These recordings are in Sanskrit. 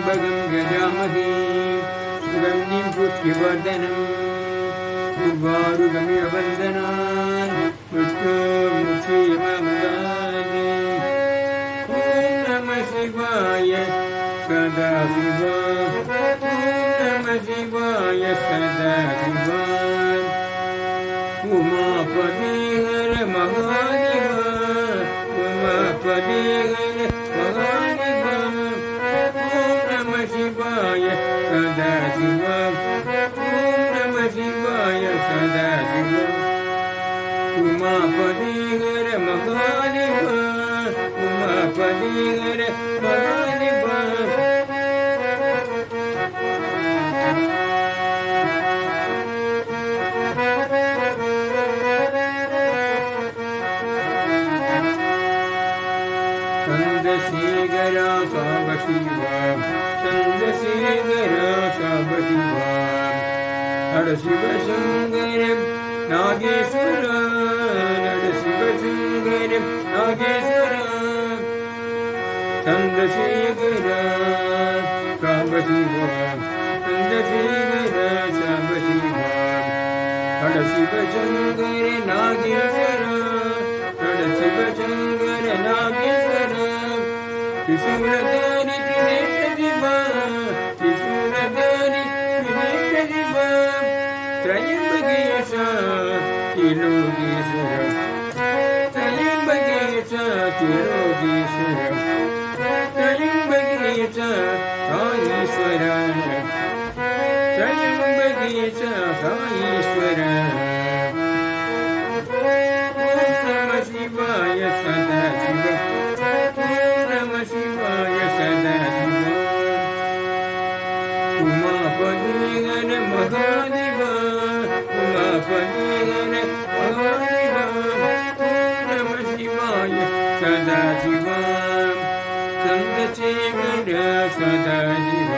त्र्यम्बकं यजामहे सुगन्धिं पुष्टिवर्धनम् उर्वारुकमिव वन्दनान् मृत्योर्मुक्षीयमामृतानि ॐ नमः शिवाय सदाशिवा ॐ नमः शिवाय सदाशिवा उमापति हर महादेव उमापति हर महादेव ॐ नमः शिवाय सदाशिवा ॐ नमः शिवाय सदाशिवा उमापति हर महादेव उमापति हर महादेव चन्द्रशेखरा सांबशिवा चन्द्रशेखरा सांबशिवा नरशिवशङ्कर नागेश्वर नरशिवशङ्कर नागेश्वर चन्द्रशेखरा सांबशिवा चन्द्रशेखरा सांबशिवा नरशिवशङ्कर नागेश्वर नरशिवशङ्कर नागेश्वर त्रिशूलधारि त्रिनेत्रशिवा त्रिशूलधारि त्रिनेत्रशिवा त्रयम्बकेश त्रिलोकेश्वर त्रयम्बकेश त्रिलोकेश्वर त्रयम्बकेश साईश्वर त्रयम्बकेश साईश्वर शिवाय सदाशिव नमः शिवाय सदाशिव उमापति हर महादेव उमापति हर महादेव नमः शिवाय सदाशिव चन्द्रशेखर सदाशिव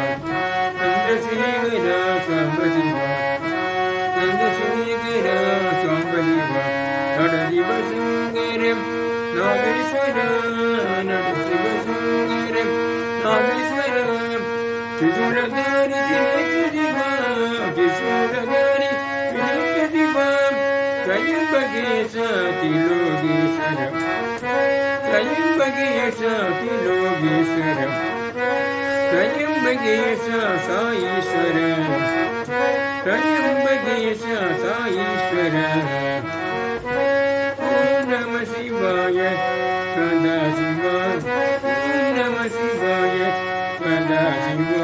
चन्द्रशेखर साम्बशिव चन्द्रशेखर साम्बशिव नरशिवशङ्कर नागेश्वर नरशिवशङ्कर नागेश्वर त्रिशूलधारि त्रिनेत्रशिवा त्रिशूलधारि त्रिनेत्रशिवा त्रयम्बकेश त्रिलोकेश्वर त्रयम्बकेश त्रिलोकेश्वर त्रयम्बकेश साईश्वर त्रयम्बकेश साईश्वर नमः शिवाय सदाशिवा नमः शिवाय सदाशिवा